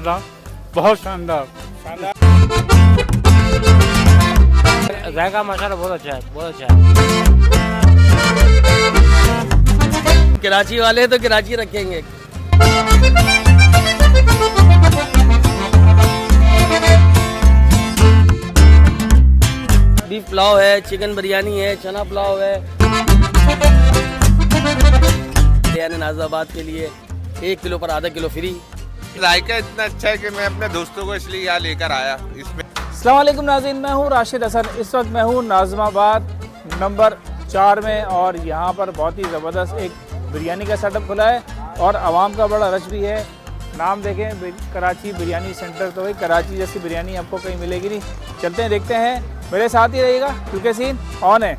माशाल्लाह, बहुत शानदार। जायका माशाल्लाह बहुत अच्छा है, बहुत अच्छा है। कराची वाले तो कराची रखेंगे। बीफ पुलाव है, चिकन बिरयानी है, चना पुलाव है। बिरयानी नाज़ाबाद के लिए 1 किलो पर आधा किलो फ्री। जायका इतना अच्छा है कि मैं अपने दोस्तों को इसलिए यहाँ लेकर आया। इसमें अस्सलाम वालेकुम नाज़रीन, मैं हूँ राशिद हसन। इस वक्त मैं हूँ नाज़िमाबाद नंबर 4 में और यहाँ पर बहुत ही ज़बरदस्त एक बिरयानी का सेटअप खुला है और आवाम का बड़ा रश भी है। नाम देखें, कराची बिरयानी सेंटर, तो भाई कराची जैसी बिरयानी आपको कहीं मिलेगी नहीं। चलते हैं, देखते हैं, मेरे साथ ही रहिएगा क्योंकि सीन ऑन है।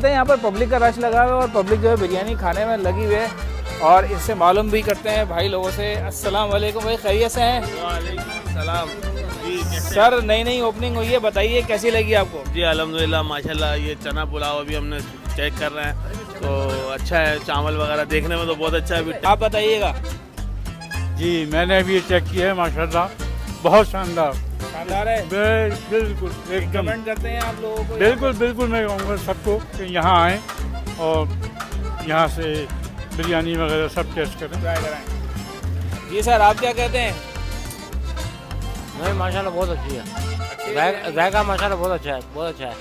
यहाँ पर पब्लिक का रश लगा हुआ है और पब्लिक जो है बिरयानी खाने में लगी हुई है और इससे मालूम भी करते हैं भाई लोगों से। अस्सलाम वालेकुम भाई, खैरियत से हैं? वालेकुम सलाम। सर नई ओपनिंग हुई है, बताइए कैसी लगी आपको? जी अल्हम्दुलिल्लाह माशाल्लाह। ये चना पुलाव अभी हमने चेक कर रहे हैं तो अच्छा है। चावल वगैरह देखने में तो बहुत अच्छा है। आप बताइएगा। जी मैंने भी चेक किया है, माशाल्लाह बहुत शानदार। शानदार है, बिल्कुल एकदम। कमेंट करते हैं आप लोगों को? बिल्कुल मैं कहूँगा सबको कि यहाँ आएँ और यहाँ से बिरयानी वगैरह सब टेस्ट करें, ट्राई कराएं। जी सर, आप क्या कहते हैं? नहीं माशाल्लाह बहुत अच्छी है। जायका माशाल्लाह बहुत अच्छा है, बहुत अच्छा है।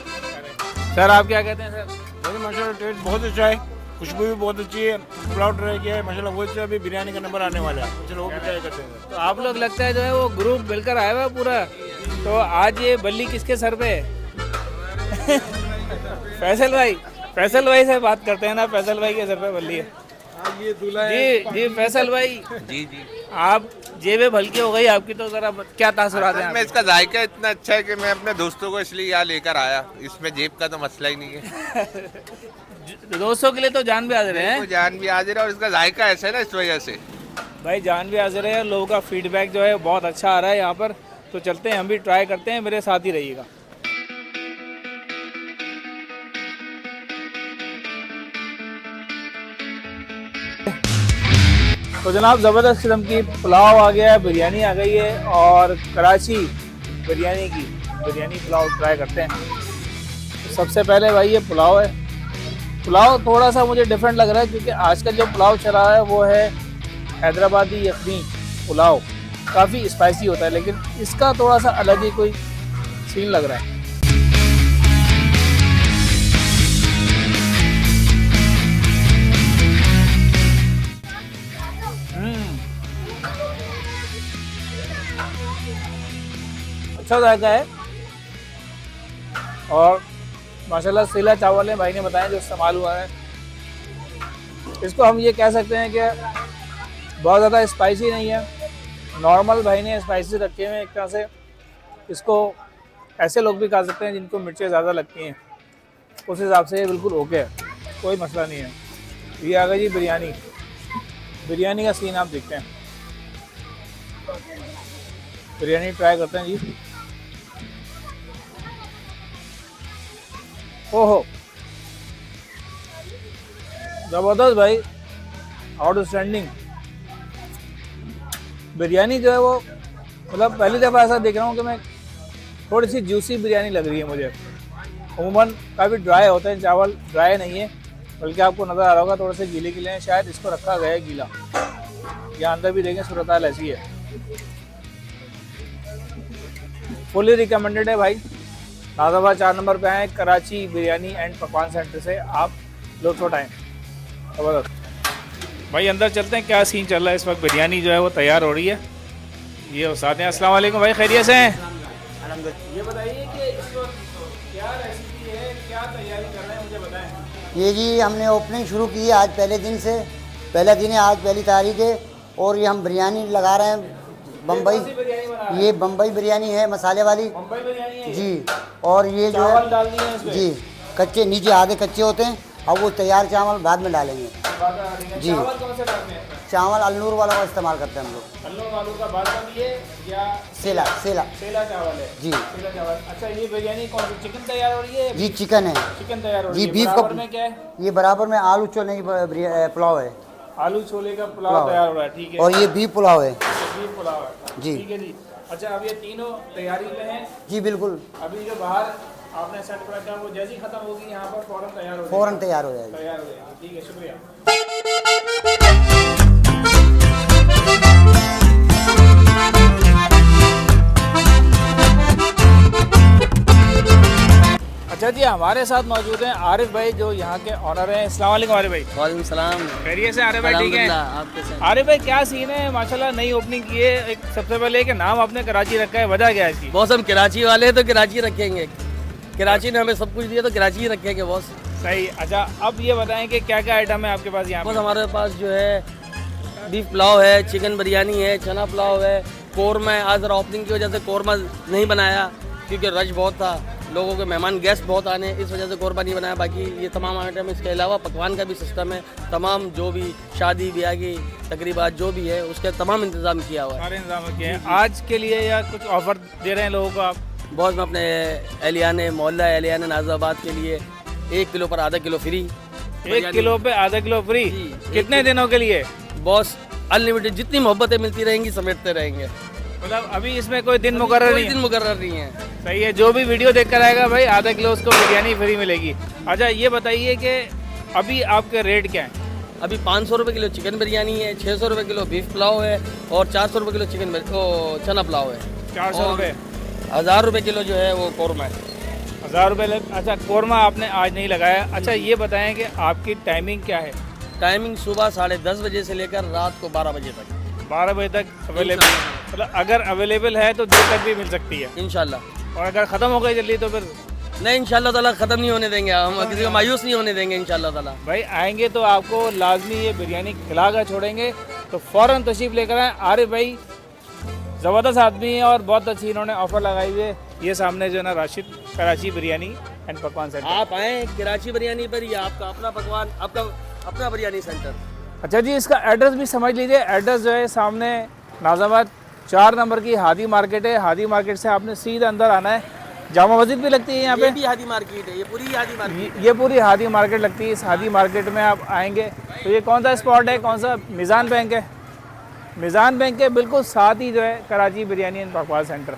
सर आप क्या कहते हैं? सर माशाल्लाह टेस्ट बहुत अच्छा है, खुशबू भी बहुत अच्छी है। पुलाव ट्राई किया है माशाल्लाह बहुत अच्छा। अभी बिरयानी का नंबर आने वाला है, चलो वो भी ट्राई करते हैं। तो आप लोग लगता है जो है वो ग्रुप मिलकर आया हुआ है पूरा, तो आज ये बल्ली किसके सर पे है? फैसल भाई से बात करते हैं ना, फैसल भाई के सर पे बल्ली है। जी फैसल भाई, जी आप जेबें भलकी हो गई आपकी, तो जरा क्या तासुरात हैं? मैं इसका जायका इतना अच्छा है कि मैं अपने दोस्तों को इसलिए यहाँ लेकर आया। इसमें जेब का तो मसला ही नहीं है। दोस्तों के लिए तो जान भी हाजिर है। वो जान भी हाजिर है और इसका जायका ऐसा है ना, इस वजह से। भाई जान भी हाजिर है, लोगों का फीडबैक जो है बहुत अच्छा आ रहा है यहाँ पर। तो चलते हैं, हम भी ट्राई करते हैं, मेरे साथ ही रहिएगा। तो जनाब ज़बरदस्त किस्म की पुलाव आ गया है, बिरयानी आ गई है और कराची बिरयानी पुलाव ट्राई करते हैं। तो सबसे पहले भाई ये पुलाव है। पुलाव थोड़ा सा मुझे डिफरेंट लग रहा है क्योंकि आजकल जो पुलाव चला है वो है हैदराबादी यखनी पुलाव, काफ़ी स्पाइसी होता है, लेकिन इसका थोड़ा सा अलग ही कोई सीन लग रहा है। अच्छा जायका है और माशाल्लाह सेला चावल है, भाई ने बताया जो इस्तेमाल हुआ है। इसको हम ये कह सकते हैं कि बहुत ज़्यादा स्पाइसी नहीं है, नॉर्मल भाई ने स्पाइसी रखे हुए हैं एक तरह से। इसको ऐसे लोग भी खा सकते हैं जिनको मिर्चें ज़्यादा लगती हैं, उस हिसाब से ये बिल्कुल ओके है, कोई मसला नहीं है। ये आ गई जी बिरयानी का सीन आप देखते हैं। बिरयानी ट्राई करते हैं जी। ओहो ज़बरदस्त भाई, आउटस्टैंडिंग बिरयानी जो है वो, मतलब पहली दफ़ा ऐसा देख रहा हूँ कि मैं थोड़ी सी जूसी बिरयानी लग रही है मुझे। अमूमन काफ़ी ड्राई होते हैं चावल, ड्राई नहीं है बल्कि आपको नज़र आ रहा होगा थोड़े से गीले हैं, शायद इसको रखा गया है गीला। यहाँ अंदर भी देखें, सूरत हाल ऐसी है। फुली रिकमेंडेड है भाई। नाज़िमाबाद 4 नंबर पे आए, कराची बिरयानी एंड पकवान सेंटर से आप लुत्फ़ उठाएँ। ज़बरदस्त भाई, अंदर चलते हैं, क्या सीन चल रहा है इस वक्त। बिरयानी जो है वो तैयार हो रही है। ये उस्ताद हैं। अस्सलाम वालेकुम भाई, खैरियत से हैं? ये बताइए कि इस वक्त क्या रेसिपी है, क्या तैयारी कर रहे हैं, मुझे बताएं। ये जी हमने ओपनिंग शुरू की है आज, पहले दिन से। पहला दिन है आज, पहली तारीख है और ये हम बिरयानी लगा रहे हैं बम्बई। ये बम्बई बिरयानी है, मसाले वाली जी। और ये जो है जी कच्चे, नीचे आधे कच्चे होते हैं, अब वो तैयार चावल बाद में डालेंगे जी। चावल अलनूर वाला का इस्तेमाल करते हैं हम लोग। अलनूर वालों का बासमती है या सेला चावल है जी। सेला चावल। अच्छा, ये बिरयानी कौन सी, चिकन तैयार हो रही है? जी चिकन है। चिकन तैयार हो रही जी है। बीफ बराबर का में क्या है? ये बराबर में आलू चने की पुलाव है। आलू छोले का पुलाव तैयार हो रहा है, ठीक है। और ये बीफ पुलाव है बीफ पुलाव है, जी। ठीक है जी। अच्छा, अब ये तीनों तैयारी में हैं। जी बिल्कुल, अभी जो बाहर आपने सेट कर रखा है वो जैसे ही खत्म होगी यहाँ पर फौरन तैयार हो फ़ौरन तैयार हो जाएगी। तैयार हो जाएगी, ठीक है, शुक्रिया। अच्छा जी, हमारे साथ मौजूद हैं आरिफ भाई जो यहाँ के ऑनर हैं। अस्सलाम वालेकुम आरिफ भाई। वालेकुम सलाम। खैरियत से आरिफ भाई, ठीक है? आप कैसे हैं? आरिफ भाई, क्या सीन है? माशाल्लाह नई ओपनिंग की है। एक सबसे पहले कि नाम आपने कराची रखा है, वजह क्या है इसकी? बॉस हम कराची वाले हैं तो कराची रखेंगे। कराची ने हमें सब कुछ दिया तो कराची ही रखेंगे बॉस। सही। अच्छा, अब ये बताएं कि क्या क्या आइटम है आपके पास यहाँ बस पे? हमारे पास जो है बीफ पुलाव है, चिकन बिरयानी है, चना पुलाव है, कौरमा है। आज जरा ओपनिंग की वजह से कौरमा नहीं बनाया क्योंकि रश बहुत था, लोगों के मेहमान गेस्ट बहुत आने, इस वजह से कौरमा नहीं बनाया। बाकी ये तमाम आइटम, इसके अलावा पकवान का भी सिस्टम है। तमाम जो भी शादी ब्याह की तकरीबात जो भी है उसके तमाम इंतज़ाम किया हुआ है। सारे इंतजाम किए हैं आज के लिए, या कुछ ऑफर दे रहे हैं लोगों को आप? बॉस मैं अपने एलियाने मोहल्ला एलियाने नाजाबाद के लिए 1 किलो पर आधा किलो फ्री। 1 किलो पे आधा किलो फ्री। जी, कितने दिनों के लिए? बॉस अनलिमिटेड, जितनी मोहब्बतें मिलती रहेंगी समेटते रहेंगे। मतलब अभी इसमें कोई दिन मुकर्रर कोई नहीं दिन है? मुकर्रर नहीं है। सही है, जो भी वीडियो देख कर आएगा भाई आधा किलो उसको बिरयानी फ्री मिलेगी। अच्छा, ये बताइए कि अभी आपके रेट क्या हैं? अभी 500 रुपये किलो चिकन बिरयानी है, 600 रुपये किलो बीफ पुलाव है और 400 रुपये किलो चना पुलाव है। 400 रुपये। 1000 रुपये किलो जो है वो कौरमा है। 1000 रुपये अच्छा, कौरमा आपने आज नहीं लगाया। अच्छा, ये बताएं कि आपकी टाइमिंग क्या है? टाइमिंग सुबह 10:30 बजे से लेकर रात को 12 बजे तक। 12 बजे तक अवेलेबल? मतलब अगर अवेलेबल है तो देर तक भी मिल सकती है? इंशाल्लाह। और अगर ख़त्म हो गई जल्दी तो फिर? नहीं, इंशाल्लाह ताला ख़त्म नहीं होने देंगे हम, किसी को मायूस नहीं होने देंगे इंशाल्लाह ताला। भाई आएंगे तो आपको लाजमी ये बिरयानी खिला कर छोड़ेंगे, तो फ़ौरन तशरीफ़ लेकर आएँ। आरिफ भाई ज़बरदस्त आदमी है और बहुत अच्छी इन्होंने ऑफ़र लगाई हुई है। ये सामने जो है ना राशिद कराची बिरयानी एंड पकवान सेंटर। आप आएँ कराची बिरयानी पर, ये आपका अपना पकवान, आपका अपना बिरयानी सेंटर। अच्छा जी, इसका एड्रेस भी समझ लीजिए। एड्रेस जो है सामने नाज़ाबाद 4 नंबर की हादी मार्केट है। हादी मार्केट से आपने सीधा अंदर आना है। जामा मस्जिद भी लगती है यहाँ पे। ये भी हादी मार्केट है, ये पूरी हादी मार्केट। ये पूरी हादी मार्केट लगती है। इस हादी मार्केट में आप आएंगे तो ये कौन सा स्पॉट है? कौन सा? मिज़ान बैंक है। मिज़ान बैंक के बिल्कुल साथ ही जो है कराची बिरयानी एंड पकवान सेंटर।